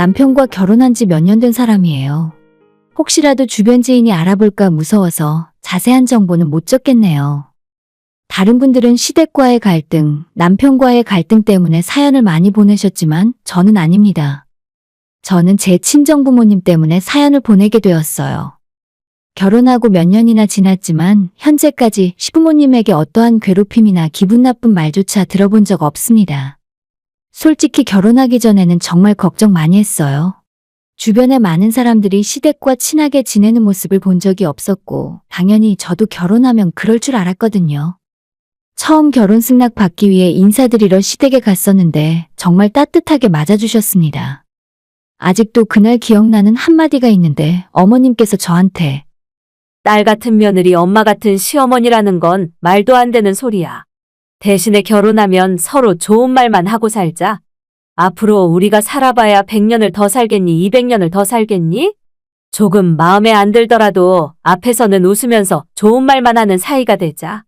남편과 결혼한 지 몇 년 된 사람이에요. 혹시라도 주변 지인이 알아볼까 무서워서 자세한 정보는 못 적겠네요. 다른 분들은 시댁과의 갈등, 남편과의 갈등 때문에 사연을 많이 보내셨지만 저는 아닙니다. 저는 제 친정부모님 때문에 사연을 보내게 되었어요. 결혼하고 몇 년이나 지났지만 현재까지 시부모님에게 어떠한 괴롭힘이나 기분 나쁜 말조차 들어본 적 없습니다. 솔직히 결혼하기 전에는 정말 걱정 많이 했어요. 주변에 많은 사람들이 시댁과 친하게 지내는 모습을 본 적이 없었고 당연히 저도 결혼하면 그럴 줄 알았거든요. 처음 결혼 승낙 받기 위해 인사드리러 시댁에 갔었는데 정말 따뜻하게 맞아주셨습니다. 아직도 그날 기억나는 한마디가 있는데 어머님께서 저한테 딸 같은 며느리 엄마 같은 시어머니라는 건 말도 안 되는 소리야. 대신에 결혼하면 서로 좋은 말만 하고 살자. 앞으로 우리가 살아봐야 100년을 더 살겠니? 200년을 더 살겠니? 조금 마음에 안 들더라도 앞에서는 웃으면서 좋은 말만 하는 사이가 되자.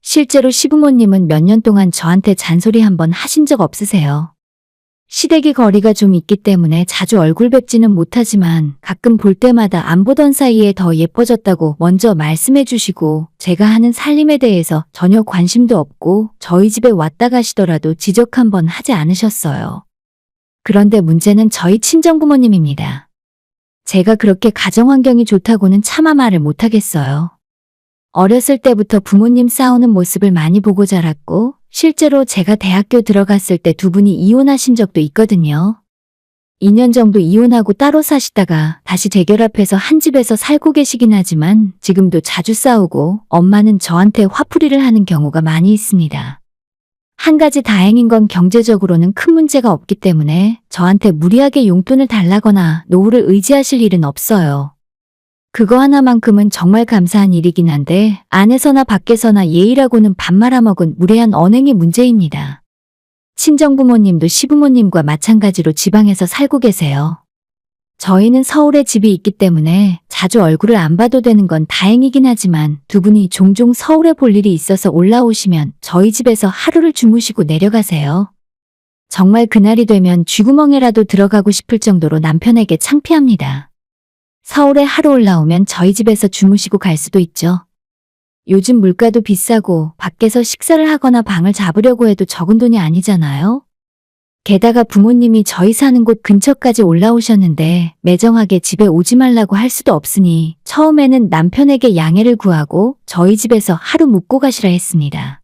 실제로 시부모님은 몇 년 동안 저한테 잔소리 한번 하신 적 없으세요. 시댁이 거리가 좀 있기 때문에 자주 얼굴 뵙지는 못하지만 가끔 볼 때마다 안 보던 사이에 더 예뻐졌다고 먼저 말씀해 주시고 제가 하는 살림에 대해서 전혀 관심도 없고 저희 집에 왔다 가시더라도 지적 한번 하지 않으셨어요. 그런데 문제는 저희 친정부모님입니다. 제가 그렇게 가정환경이 좋다고는 차마 말을 못하겠어요. 어렸을 때부터 부모님 싸우는 모습을 많이 보고 자랐고 실제로 제가 대학교 들어갔을 때 두 분이 이혼하신 적도 있거든요. 2년 정도 이혼하고 따로 사시다가 다시 재결합해서 한 집에서 살고 계시긴 하지만 지금도 자주 싸우고 엄마는 저한테 화풀이를 하는 경우가 많이 있습니다. 한 가지 다행인 건 경제적으로는 큰 문제가 없기 때문에 저한테 무리하게 용돈을 달라거나 노후를 의지하실 일은 없어요. 그거 하나만큼은 정말 감사한 일이긴 한데 안에서나 밖에서나 예의라고는 밥 말아먹은 무례한 언행이 문제입니다. 친정부모님도 시부모님과 마찬가지로 지방에서 살고 계세요. 저희는 서울에 집이 있기 때문에 자주 얼굴을 안 봐도 되는 건 다행이긴 하지만 두 분이 종종 서울에 볼 일이 있어서 올라오시면 저희 집에서 하루를 주무시고 내려가세요. 정말 그날이 되면 쥐구멍에라도 들어가고 싶을 정도로 남편에게 창피합니다. 서울에 하루 올라오면 저희 집에서 주무시고 갈 수도 있죠. 요즘 물가도 비싸고 밖에서 식사를 하거나 방을 잡으려고 해도 적은 돈이 아니잖아요. 게다가 부모님이 저희 사는 곳 근처까지 올라오셨는데 매정하게 집에 오지 말라고 할 수도 없으니 처음에는 남편에게 양해를 구하고 저희 집에서 하루 묵고 가시라 했습니다.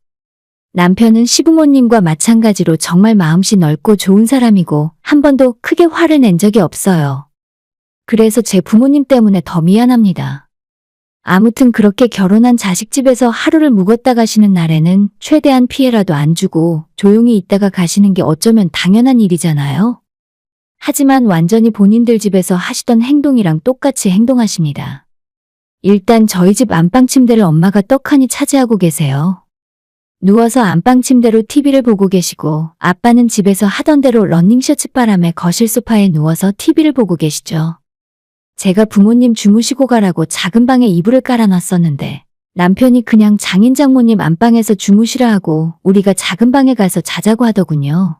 남편은 시부모님과 마찬가지로 정말 마음씨 넓고 좋은 사람이고 한 번도 크게 화를 낸 적이 없어요. 그래서 제 부모님 때문에 더 미안합니다. 아무튼 그렇게 결혼한 자식 집에서 하루를 묵었다 가시는 날에는 최대한 피해라도 안 주고 조용히 있다가 가시는 게 어쩌면 당연한 일이잖아요. 하지만 완전히 본인들 집에서 하시던 행동이랑 똑같이 행동하십니다. 일단 저희 집 안방 침대를 엄마가 떡하니 차지하고 계세요. 누워서 안방 침대로 TV를 보고 계시고 아빠는 집에서 하던 대로 러닝셔츠 바람에 거실 소파에 누워서 TV를 보고 계시죠. 제가 부모님 주무시고 가라고 작은 방에 이불을 깔아놨었는데 남편이 그냥 장인 장모님 안방에서 주무시라 하고 우리가 작은 방에 가서 자자고 하더군요.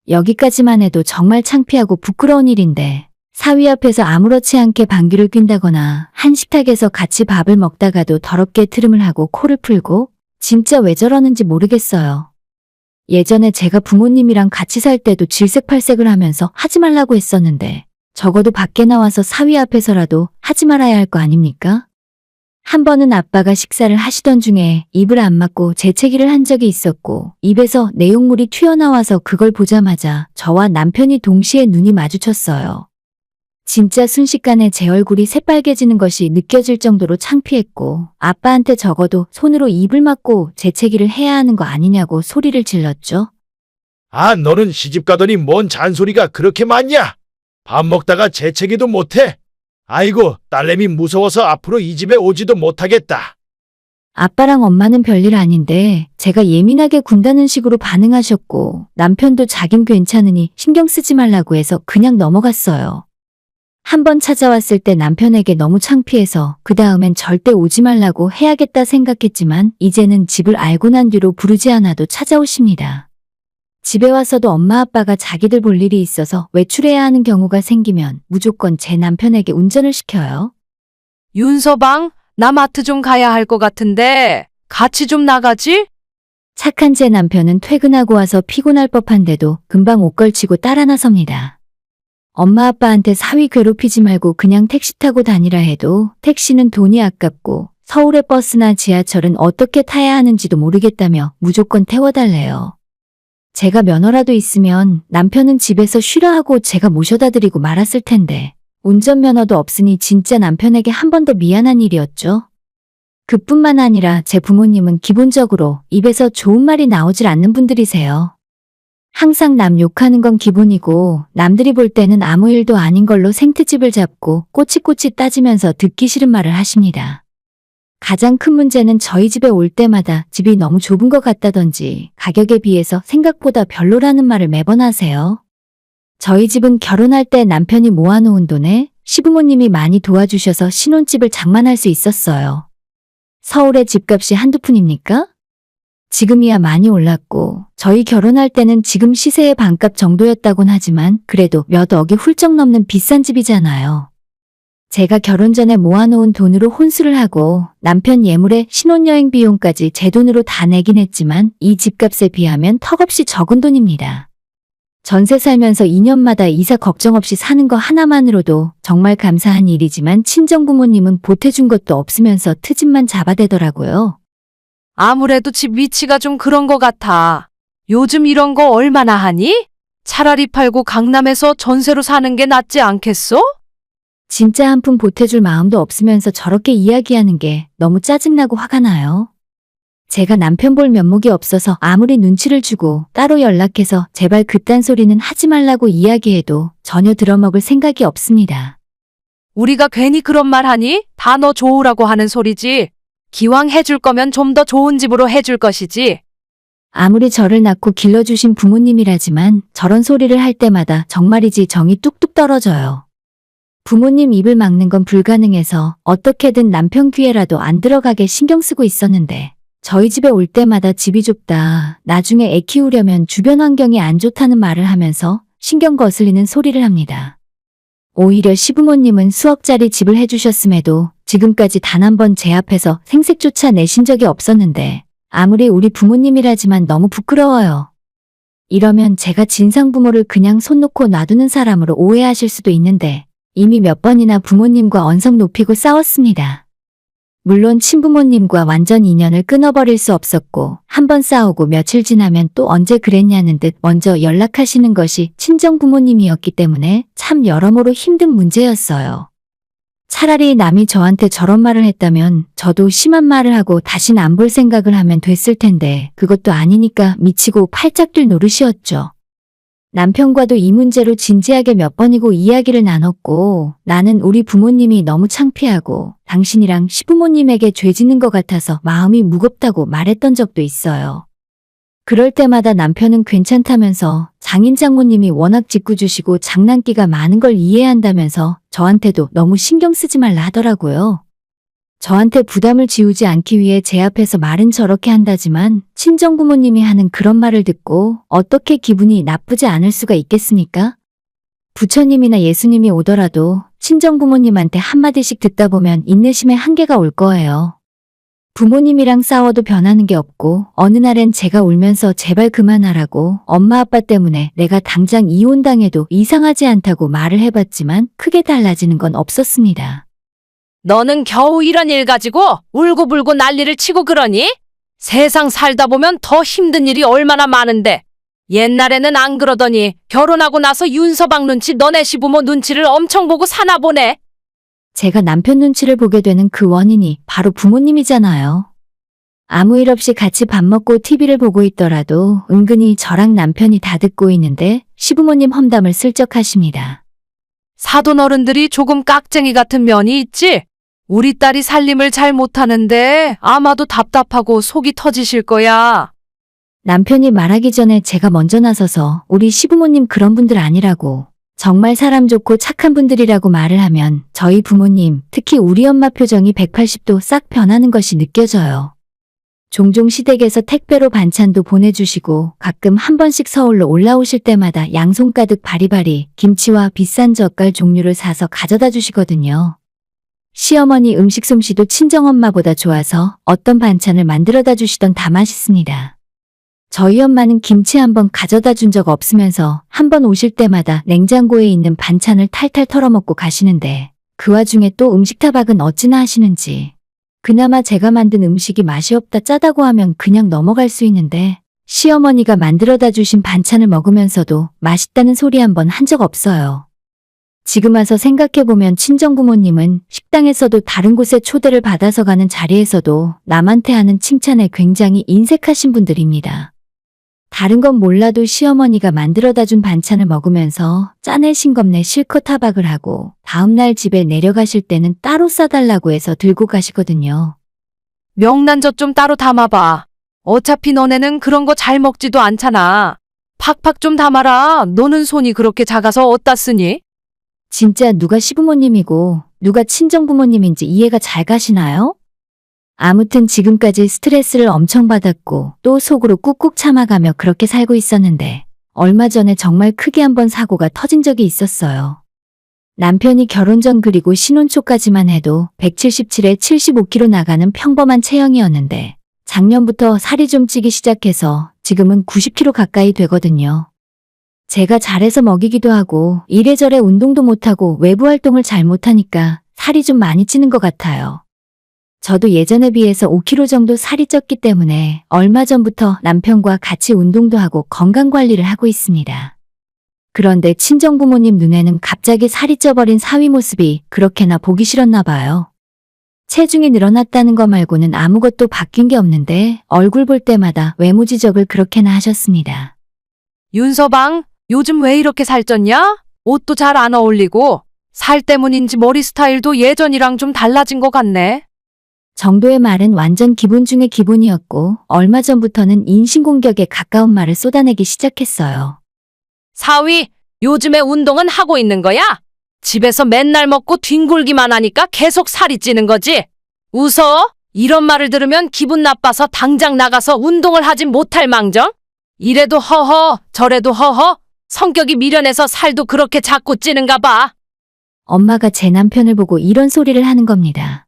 여기까지만 해도 정말 창피하고 부끄러운 일인데 사위 앞에서 아무렇지 않게 방귀를 뀐다거나 한 식탁에서 같이 밥을 먹다가도 더럽게 트름을 하고 코를 풀고 진짜 왜 저러는지 모르겠어요. 예전에 제가 부모님이랑 같이 살 때도 질색팔색을 하면서 하지 말라고 했었는데 적어도 밖에 나와서 사위 앞에서라도 하지 말아야 할 거 아닙니까? 한 번은 아빠가 식사를 하시던 중에 입을 안 막고 재채기를 한 적이 있었고 입에서 내용물이 튀어나와서 그걸 보자마자 저와 남편이 동시에 눈이 마주쳤어요. 진짜 순식간에 제 얼굴이 새빨개지는 것이 느껴질 정도로 창피했고 아빠한테 적어도 손으로 입을 막고 재채기를 해야 하는 거 아니냐고 소리를 질렀죠. 아, 너는 시집 가더니 뭔 잔소리가 그렇게 많냐? 밥 먹다가 재채기도 못해? 아이고, 딸내미 무서워서 앞으로 이 집에 오지도 못하겠다. 아빠랑 엄마는 별일 아닌데 제가 예민하게 군다는 식으로 반응하셨고 남편도 자긴 괜찮으니 신경 쓰지 말라고 해서 그냥 넘어갔어요. 한 번 찾아왔을 때 남편에게 너무 창피해서 그 다음엔 절대 오지 말라고 해야겠다 생각했지만 이제는 집을 알고 난 뒤로 부르지 않아도 찾아오십니다. 집에 와서도 엄마 아빠가 자기들 볼 일이 있어서 외출해야 하는 경우가 생기면 무조건 제 남편에게 운전을 시켜요. 윤서방, 나 마트 좀 가야 할 것 같은데 같이 좀 나가지? 착한 제 남편은 퇴근하고 와서 피곤할 법한데도 금방 옷 걸치고 따라 나섭니다. 엄마 아빠한테 사위 괴롭히지 말고 그냥 택시 타고 다니라 해도 택시는 돈이 아깝고 서울의 버스나 지하철은 어떻게 타야 하는지도 모르겠다며 무조건 태워달래요. 제가 면허라도 있으면 남편은 집에서 쉬라 하고 제가 모셔다 드리고 말았을 텐데 운전면허도 없으니 진짜 남편에게 한 번 더 미안한 일이었죠. 그뿐만 아니라 제 부모님은 기본적으로 입에서 좋은 말이 나오질 않는 분들이세요. 항상 남 욕하는 건 기본이고 남들이 볼 때는 아무 일도 아닌 걸로 생트집을 잡고 꼬치꼬치 따지면서 듣기 싫은 말을 하십니다. 가장 큰 문제는 저희 집에 올 때마다 집이 너무 좁은 것 같다든지 가격에 비해서 생각보다 별로라는 말을 매번 하세요. 저희 집은 결혼할 때 남편이 모아놓은 돈에 시부모님이 많이 도와주셔서 신혼집을 장만할 수 있었어요. 서울의 집값이 한두 푼입니까? 지금이야 많이 올랐고 저희 결혼할 때는 지금 시세의 반값 정도였다곤 하지만 그래도 몇 억이 훌쩍 넘는 비싼 집이잖아요. 제가 결혼 전에 모아놓은 돈으로 혼수를 하고 남편 예물에 신혼여행 비용까지 제 돈으로 다 내긴 했지만 이 집값에 비하면 턱없이 적은 돈입니다. 전세 살면서 2년마다 이사 걱정 없이 사는 거 하나만으로도 정말 감사한 일이지만 친정부모님은 보태준 것도 없으면서 트집만 잡아대더라고요. 아무래도 집 위치가 좀 그런 것 같아. 요즘 이런 거 얼마나 하니? 차라리 팔고 강남에서 전세로 사는 게 낫지 않겠어? 진짜 한 푼 보태줄 마음도 없으면서 저렇게 이야기하는 게 너무 짜증나고 화가 나요. 제가 남편 볼 면목이 없어서 아무리 눈치를 주고 따로 연락해서 제발 그딴 소리는 하지 말라고 이야기해도 전혀 들어먹을 생각이 없습니다. 우리가 괜히 그런 말 하니? 다 너 좋으라고 하는 소리지. 기왕 해줄 거면 좀 더 좋은 집으로 해줄 것이지. 아무리 저를 낳고 길러주신 부모님이라지만 저런 소리를 할 때마다 정말이지 정이 뚝뚝 떨어져요. 부모님 입을 막는 건 불가능해서 어떻게든 남편 귀에라도 안 들어가게 신경 쓰고 있었는데 저희 집에 올 때마다 집이 좁다, 나중에 애 키우려면 주변 환경이 안 좋다는 말을 하면서 신경 거슬리는 소리를 합니다. 오히려 시부모님은 수억짜리 집을 해주셨음에도 지금까지 단 한 번 제 앞에서 생색조차 내신 적이 없었는데 아무리 우리 부모님이라지만 너무 부끄러워요. 이러면 제가 진상부모를 그냥 손 놓고 놔두는 사람으로 오해하실 수도 있는데 이미 몇 번이나 부모님과 언성 높이고 싸웠습니다. 물론 친부모님과 완전 인연을 끊어버릴 수 없었고 한 번 싸우고 며칠 지나면 또 언제 그랬냐는 듯 먼저 연락하시는 것이 친정부모님이었기 때문에 참 여러모로 힘든 문제였어요. 차라리 남이 저한테 저런 말을 했다면 저도 심한 말을 하고 다신 안 볼 생각을 하면 됐을 텐데 그것도 아니니까 미치고 팔짝 뛸 노릇이었죠. 남편과도 이 문제로 진지하게 몇 번이고 이야기를 나눴고 나는 우리 부모님이 너무 창피하고 당신이랑 시부모님에게 죄 짓는 것 같아서 마음이 무겁다고 말했던 적도 있어요. 그럴 때마다 남편은 괜찮다면서 장인 장모님이 워낙 짓궂으시고 장난기가 많은 걸 이해한다면서 저한테도 너무 신경 쓰지 말라 하더라고요. 저한테 부담을 지우지 않기 위해 제 앞에서 말은 저렇게 한다지만 친정부모님이 하는 그런 말을 듣고 어떻게 기분이 나쁘지 않을 수가 있겠습니까? 부처님이나 예수님이 오더라도 친정부모님한테 한마디씩 듣다 보면 인내심의 한계가 올 거예요. 부모님이랑 싸워도 변하는 게 없고 어느 날엔 제가 울면서 제발 그만하라고 엄마 아빠 때문에 내가 당장 이혼당해도 이상하지 않다고 말을 해봤지만 크게 달라지는 건 없었습니다. 너는 겨우 이런 일 가지고 울고불고 난리를 치고 그러니? 세상 살다 보면 더 힘든 일이 얼마나 많은데. 옛날에는 안 그러더니 결혼하고 나서 윤서방 눈치 너네 시부모 눈치를 엄청 보고 사나 보네. 제가 남편 눈치를 보게 되는 그 원인이 바로 부모님이잖아요. 아무 일 없이 같이 밥 먹고 TV를 보고 있더라도 은근히 저랑 남편이 다 듣고 있는데 시부모님 험담을 슬쩍 하십니다. 사돈 어른들이 조금 깍쟁이 같은 면이 있지? 우리 딸이 살림을 잘 못하는데 아마도 답답하고 속이 터지실 거야. 남편이 말하기 전에 제가 먼저 나서서 우리 시부모님 그런 분들 아니라고 정말 사람 좋고 착한 분들이라고 말을 하면 저희 부모님, 특히 우리 엄마 표정이 180도 싹 변하는 것이 느껴져요. 종종 시댁에서 택배로 반찬도 보내주시고 가끔 한 번씩 서울로 올라오실 때마다 양손 가득 바리바리 김치와 비싼 젓갈 종류를 사서 가져다 주시거든요. 시어머니 음식 솜씨도 친정엄마보다 좋아서 어떤 반찬을 만들어다 주시던 다 맛있습니다. 저희 엄마는 김치 한 번 가져다 준 적 없으면서 한 번 오실 때마다 냉장고에 있는 반찬을 탈탈 털어먹고 가시는데 그 와중에 또 음식 타박은 어찌나 하시는지. 그나마 제가 만든 음식이 맛이 없다 짜다고 하면 그냥 넘어갈 수 있는데 시어머니가 만들어다 주신 반찬을 먹으면서도 맛있다는 소리 한 번 한 적 없어요. 지금 와서 생각해보면 친정부모님은 식당에서도 다른 곳에 초대를 받아서 가는 자리에서도 남한테 하는 칭찬에 굉장히 인색하신 분들입니다. 다른 건 몰라도 시어머니가 만들어다 준 반찬을 먹으면서 짜내 싱겁네 실컷 타박을 하고 다음날 집에 내려가실 때는 따로 싸달라고 해서 들고 가시거든요. 명란젓 좀 따로 담아봐. 어차피 너네는 그런 거 잘 먹지도 않잖아. 팍팍 좀 담아라. 너는 손이 그렇게 작아서 어디다 쓰니? 진짜 누가 시부모님이고 누가 친정부모님인지 이해가 잘 가시나요? 아무튼 지금까지 스트레스를 엄청 받았고 또 속으로 꾹꾹 참아가며 그렇게 살고 있었는데 얼마 전에 정말 크게 한번 사고가 터진 적이 있었어요. 남편이 결혼 전 그리고 신혼 초까지만 해도 177에 75kg 나가는 평범한 체형이었는데 작년부터 살이 좀 찌기 시작해서 지금은 90kg 가까이 되거든요. 제가 잘해서 먹이기도 하고 이래저래 운동도 못하고 외부 활동을 잘 못하니까 살이 좀 많이 찌는 것 같아요. 저도 예전에 비해서 5kg 정도 살이 쪘기 때문에 얼마 전부터 남편과 같이 운동도 하고 건강관리를 하고 있습니다. 그런데 친정부모님 눈에는 갑자기 살이 쪄버린 사위 모습이 그렇게나 보기 싫었나 봐요. 체중이 늘어났다는 거 말고는 아무것도 바뀐 게 없는데 얼굴 볼 때마다 외모 지적을 그렇게나 하셨습니다. 윤서방, 요즘 왜 이렇게 살쪘냐? 옷도 잘 안 어울리고 살 때문인지 머리 스타일도 예전이랑 좀 달라진 것 같네. 정도의 말은 완전 기본 중의 기본이었고 얼마 전부터는 인신공격에 가까운 말을 쏟아내기 시작했어요. 사위, 요즘에 운동은 하고 있는 거야? 집에서 맨날 먹고 뒹굴기만 하니까 계속 살이 찌는 거지? 웃어? 이런 말을 들으면 기분 나빠서 당장 나가서 운동을 하지 못할 망정? 이래도 허허, 저래도 허허, 성격이 미련해서 살도 그렇게 자꾸 찌는가 봐. 엄마가 제 남편을 보고 이런 소리를 하는 겁니다.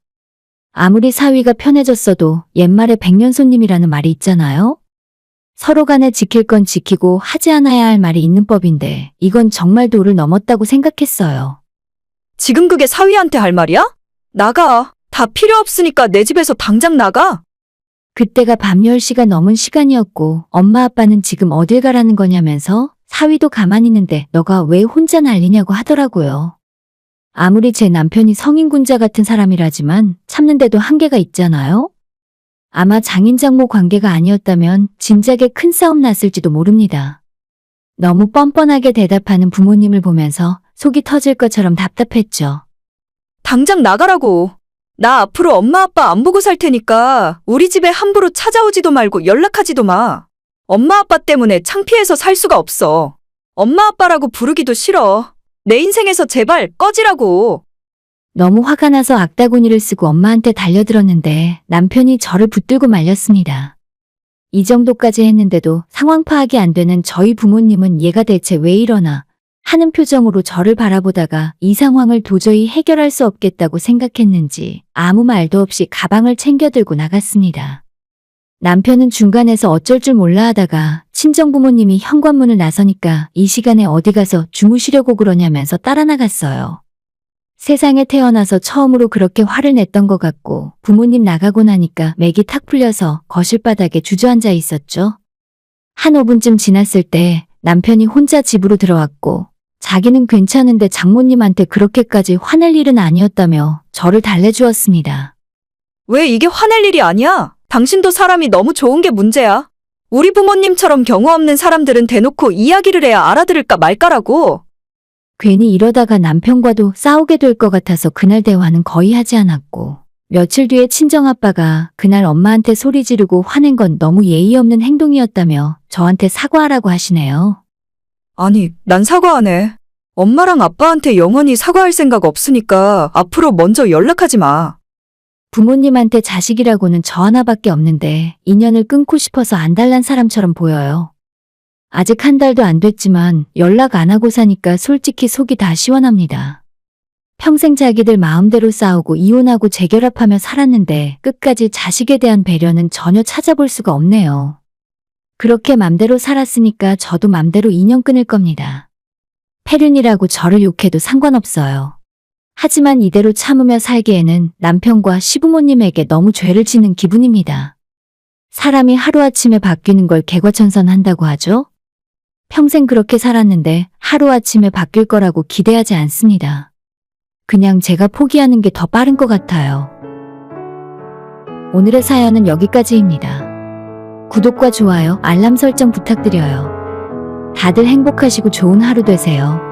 아무리 사위가 편해졌어도 옛말에 백년손님이라는 말이 있잖아요. 서로 간에 지킬 건 지키고 하지 않아야 할 말이 있는 법인데 이건 정말 도를 넘었다고 생각했어요. 지금 그게 사위한테 할 말이야? 나가. 다 필요 없으니까 내 집에서 당장 나가. 그때가 밤 10시가 넘은 시간이었고 엄마 아빠는 지금 어딜 가라는 거냐면서 사위도 가만히 있는데 너가 왜 혼자 난리냐고 하더라고요. 아무리 제 남편이 성인군자 같은 사람이라지만 참는데도 한계가 있잖아요. 아마 장인장모 관계가 아니었다면 진작에 큰 싸움 났을지도 모릅니다. 너무 뻔뻔하게 대답하는 부모님을 보면서 속이 터질 것처럼 답답했죠. 당장 나가라고. 나 앞으로 엄마 아빠 안 보고 살 테니까 우리 집에 함부로 찾아오지도 말고 연락하지도 마. 엄마 아빠 때문에 창피해서 살 수가 없어. 엄마 아빠라고 부르기도 싫어. 내 인생에서 제발 꺼지라고. 너무 화가 나서 악다구니를 쓰고 엄마한테 달려들었는데 남편이 저를 붙들고 말렸습니다. 이 정도까지 했는데도 상황 파악이 안 되는 저희 부모님은 얘가 대체 왜 이러나 하는 표정으로 저를 바라보다가 이 상황을 도저히 해결할 수 없겠다고 생각했는지 아무 말도 없이 가방을 챙겨 들고 나갔습니다. 남편은 중간에서 어쩔 줄 몰라 하다가 친정부모님이 현관문을 나서니까 이 시간에 어디 가서 주무시려고 그러냐면서 따라 나갔어요. 세상에 태어나서 처음으로 그렇게 화를 냈던 것 같고 부모님 나가고 나니까 맥이 탁 풀려서 거실바닥에 주저앉아 있었죠. 한 5분쯤 지났을 때 남편이 혼자 집으로 들어왔고 자기는 괜찮은데 장모님한테 그렇게까지 화낼 일은 아니었다며 저를 달래주었습니다. 왜 이게 화낼 일이 아니야? 당신도 사람이 너무 좋은 게 문제야. 우리 부모님처럼 경우 없는 사람들은 대놓고 이야기를 해야 알아들을까 말까라고. 괜히 이러다가 남편과도 싸우게 될 것 같아서 그날 대화는 거의 하지 않았고 며칠 뒤에 친정아빠가 그날 엄마한테 소리 지르고 화낸 건 너무 예의 없는 행동이었다며 저한테 사과하라고 하시네요. 아니, 난 사과 안 해. 엄마랑 아빠한테 영원히 사과할 생각 없으니까 앞으로 먼저 연락하지 마. 부모님한테 자식이라고는 저 하나밖에 없는데 인연을 끊고 싶어서 안달난 사람처럼 보여요. 아직 한 달도 안 됐지만 연락 안 하고 사니까 솔직히 속이 다 시원합니다. 평생 자기들 마음대로 싸우고 이혼하고 재결합하며 살았는데 끝까지 자식에 대한 배려는 전혀 찾아볼 수가 없네요. 그렇게 맘대로 살았으니까 저도 맘대로 인연 끊을 겁니다. 폐륜이라고 저를 욕해도 상관없어요. 하지만 이대로 참으며 살기에는 남편과 시부모님에게 너무 죄를 짓는 기분입니다. 사람이 하루아침에 바뀌는 걸 개과천선한다고 하죠? 평생 그렇게 살았는데 하루아침에 바뀔 거라고 기대하지 않습니다. 그냥 제가 포기하는 게 더 빠른 것 같아요. 오늘의 사연은 여기까지입니다. 구독과 좋아요, 알람 설정 부탁드려요. 다들 행복하시고 좋은 하루 되세요.